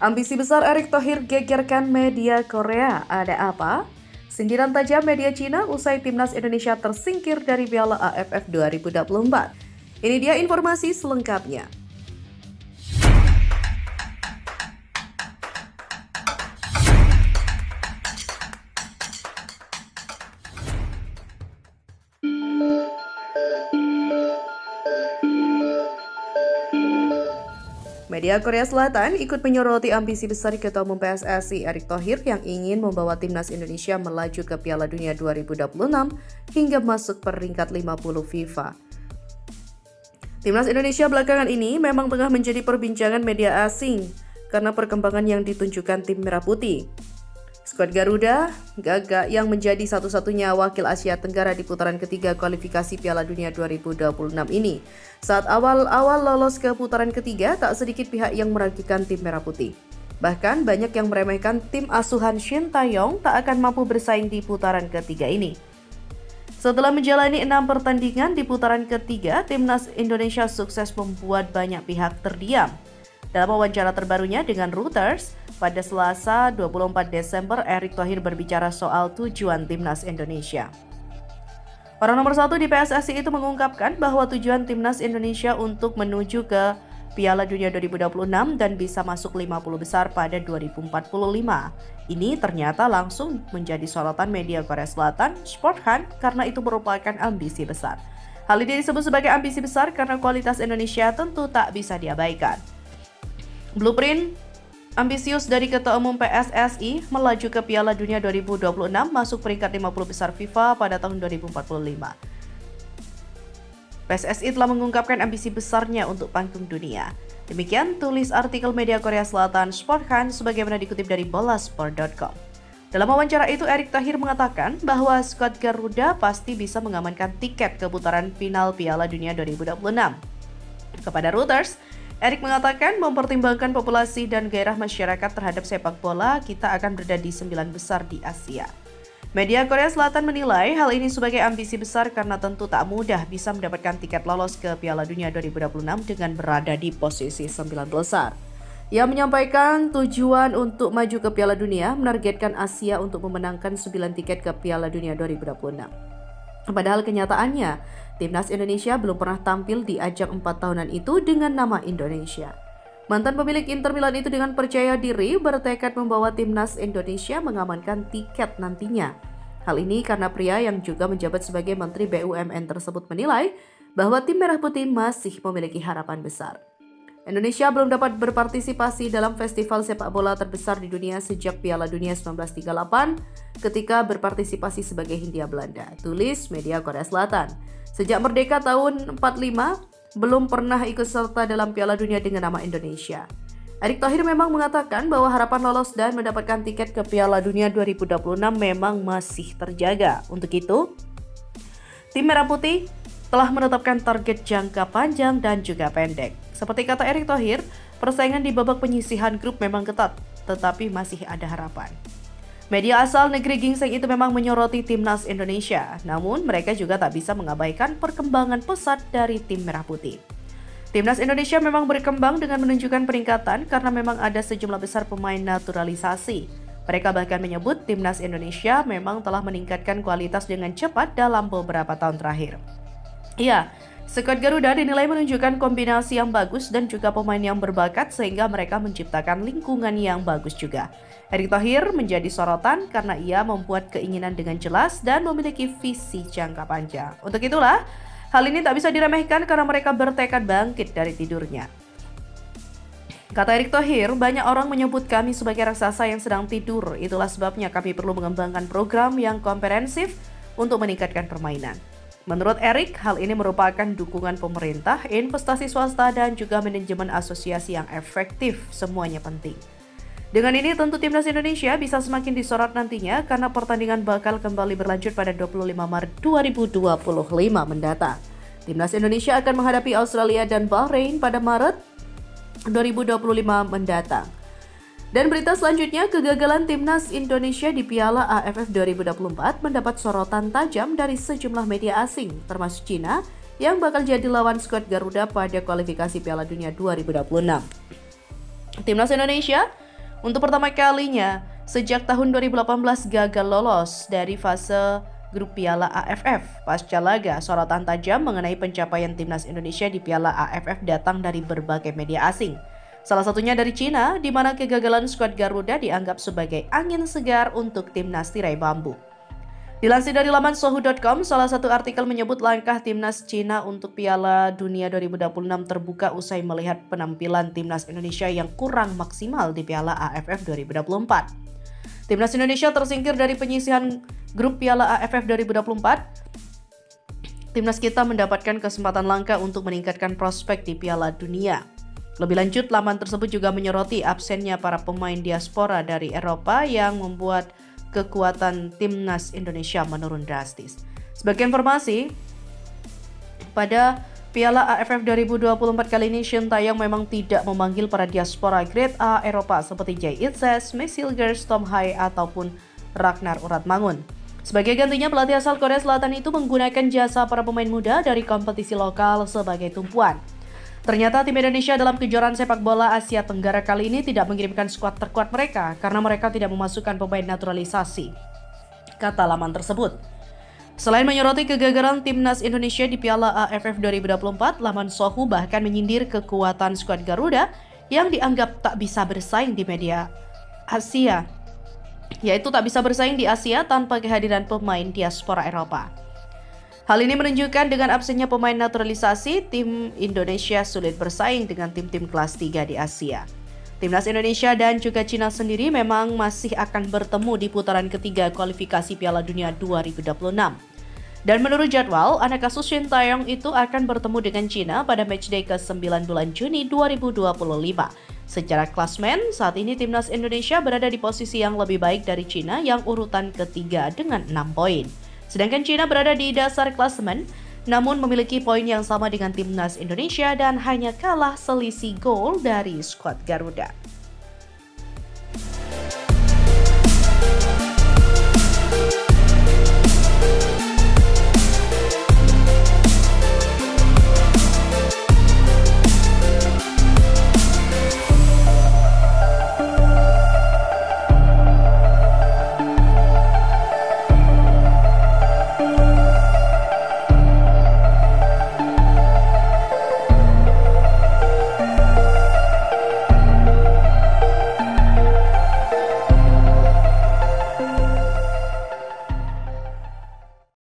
Ambisi besar Erick Thohir gegerkan media Korea. Ada apa? Sindiran tajam media Cina usai timnas Indonesia tersingkir dari Piala AFF 2024. Ini dia informasi selengkapnya. Media Korea Selatan ikut menyoroti ambisi besar Ketua Umum PSSI Erick Thohir yang ingin membawa timnas Indonesia melaju ke Piala Dunia 2026 hingga masuk peringkat 50 FIFA. Timnas Indonesia belakangan ini memang tengah menjadi perbincangan media asing karena perkembangan yang ditunjukkan tim Merah Putih. Skuad Garuda Gaga yang menjadi satu-satunya wakil Asia Tenggara di putaran ketiga kualifikasi Piala Dunia 2026 ini. Saat awal-awal lolos ke putaran ketiga, tak sedikit pihak yang meragukan tim Merah Putih. Bahkan banyak yang meremehkan tim asuhan Shin Tae-yong tak akan mampu bersaing di putaran ketiga ini. Setelah menjalani 6 pertandingan di putaran ketiga, timnas Indonesia sukses membuat banyak pihak terdiam. Dalam wawancara terbarunya dengan Reuters, pada Selasa 24 Desember, Erick Thohir berbicara soal tujuan timnas Indonesia. Orang nomor 1 di PSSI itu mengungkapkan bahwa tujuan timnas Indonesia untuk menuju ke Piala Dunia 2026 dan bisa masuk 50 besar pada 2045. Ini ternyata langsung menjadi sorotan media Korea Selatan, Sporthan, karena itu merupakan ambisi besar. Hal ini disebut sebagai ambisi besar karena kualitas Indonesia tentu tak bisa diabaikan. Blueprint ambisius dari Ketua Umum PSSI melaju ke Piala Dunia 2026 masuk peringkat 50 besar FIFA pada tahun 2045. PSSI telah mengungkapkan ambisi besarnya untuk panggung dunia. Demikian tulis artikel media Korea Selatan Sporthan sebagaimana dikutip dari bolasport.com. Dalam wawancara itu, Erick Thohir mengatakan bahwa skuad Garuda pasti bisa mengamankan tiket ke putaran final Piala Dunia 2026. Kepada Reuters, Erick mengatakan mempertimbangkan populasi dan gairah masyarakat terhadap sepak bola, kita akan berada di 9 besar di Asia. Media Korea Selatan menilai hal ini sebagai ambisi besar karena tentu tak mudah bisa mendapatkan tiket lolos ke Piala Dunia 2026 dengan berada di posisi 9 besar. Ia menyampaikan tujuan untuk maju ke Piala Dunia menargetkan Asia untuk memenangkan 9 tiket ke Piala Dunia 2026. Padahal kenyataannya, timnas Indonesia belum pernah tampil di ajang 4 tahunan itu dengan nama Indonesia. Mantan pemilik Inter Milan itu dengan percaya diri bertekad membawa timnas Indonesia mengamankan tiket nantinya. Hal ini karena pria yang juga menjabat sebagai Menteri BUMN tersebut menilai bahwa tim Merah Putih masih memiliki harapan besar. Indonesia belum dapat berpartisipasi dalam festival sepak bola terbesar di dunia sejak Piala Dunia 1938 ketika berpartisipasi sebagai Hindia Belanda, tulis media Korea Selatan. Sejak merdeka tahun 45, belum pernah ikut serta dalam Piala Dunia dengan nama Indonesia. Erick Thohir memang mengatakan bahwa harapan lolos dan mendapatkan tiket ke Piala Dunia 2026 memang masih terjaga. Untuk itu, tim Merah Putih telah menetapkan target jangka panjang dan juga pendek. Seperti kata Erick Thohir, persaingan di babak penyisihan grup memang ketat, tetapi masih ada harapan. Media asal negeri gingseng itu memang menyoroti timnas Indonesia, namun mereka juga tak bisa mengabaikan perkembangan pesat dari tim Merah Putih. Timnas Indonesia memang berkembang dengan menunjukkan peningkatan karena memang ada sejumlah besar pemain naturalisasi. Mereka bahkan menyebut timnas Indonesia memang telah meningkatkan kualitas dengan cepat dalam beberapa tahun terakhir. Ya, skuad Garuda dinilai menunjukkan kombinasi yang bagus dan juga pemain yang berbakat sehingga mereka menciptakan lingkungan yang bagus juga. Erick Thohir menjadi sorotan karena ia membuat keinginan dengan jelas dan memiliki visi jangka panjang. Untuk itulah, hal ini tak bisa diremehkan karena mereka bertekad bangkit dari tidurnya. Kata Erick Thohir, banyak orang menyebut kami sebagai raksasa yang sedang tidur. Itulah sebabnya kami perlu mengembangkan program yang komprehensif untuk meningkatkan permainan. Menurut Erick, hal ini merupakan dukungan pemerintah, investasi swasta, dan juga manajemen asosiasi yang efektif. Semuanya penting. Dengan ini tentu timnas Indonesia bisa semakin disorot nantinya karena pertandingan bakal kembali berlanjut pada 25 Maret 2025 mendatang. Timnas Indonesia akan menghadapi Australia dan Bahrain pada Maret 2025 mendatang. Dan berita selanjutnya, kegagalan timnas Indonesia di Piala AFF 2024 mendapat sorotan tajam dari sejumlah media asing, termasuk Cina, yang bakal jadi lawan skuad Garuda pada kualifikasi Piala Dunia 2026. Timnas Indonesia Untuk pertama kalinya, sejak tahun 2018 gagal lolos dari fase grup Piala AFF. Pasca laga, sorotan tajam mengenai pencapaian timnas Indonesia di Piala AFF datang dari berbagai media asing. Salah satunya dari Cina, di mana kegagalan skuad Garuda dianggap sebagai angin segar untuk timnas tirai bambu. Dilansir dari laman sohu.com, salah satu artikel menyebut langkah timnas Cina untuk Piala Dunia 2026 terbuka usai melihat penampilan timnas Indonesia yang kurang maksimal di Piala AFF 2024. Timnas Indonesia tersingkir dari penyisihan grup Piala AFF 2024. Timnas kita mendapatkan kesempatan langka untuk meningkatkan prospek di Piala Dunia. Lebih lanjut, laman tersebut juga menyoroti absennya para pemain diaspora dari Eropa yang membuat kekuatan timnas Indonesia menurun drastis. Sebagai informasi, pada Piala AFF 2024 kali ini Shin Taeyong memang tidak memanggil para diaspora grade A Eropa seperti Jay Itzes, Messi Hilgers, Tom Hai ataupun Ragnar Uratmangun. Sebagai gantinya, pelatih asal Korea Selatan itu menggunakan jasa para pemain muda dari kompetisi lokal sebagai tumpuan. Ternyata tim Indonesia dalam kejuaraan sepak bola Asia Tenggara kali ini tidak mengirimkan skuad terkuat mereka karena mereka tidak memasukkan pemain naturalisasi, kata laman tersebut. Selain menyoroti kegagalan timnas Indonesia di Piala AFF 2024, laman Sohu bahkan menyindir kekuatan skuad Garuda yang dianggap tak bisa bersaing di media Asia, yaitu tak bisa bersaing di Asia tanpa kehadiran pemain diaspora Eropa. Hal ini menunjukkan dengan absennya pemain naturalisasi, tim Indonesia sulit bersaing dengan tim-tim kelas 3 di Asia. Timnas Indonesia dan juga Cina sendiri memang masih akan bertemu di putaran ketiga kualifikasi Piala Dunia 2026. Dan menurut jadwal, anak asuh Shin Taeyong itu akan bertemu dengan Cina pada matchday ke-9 bulan Juni 2025. Secara klasmen, saat ini timnas Indonesia berada di posisi yang lebih baik dari Cina yang urutan ketiga dengan 6 poin. Sedangkan Cina berada di dasar klasemen, namun memiliki poin yang sama dengan timnas Indonesia dan hanya kalah selisih gol dari skuad Garuda.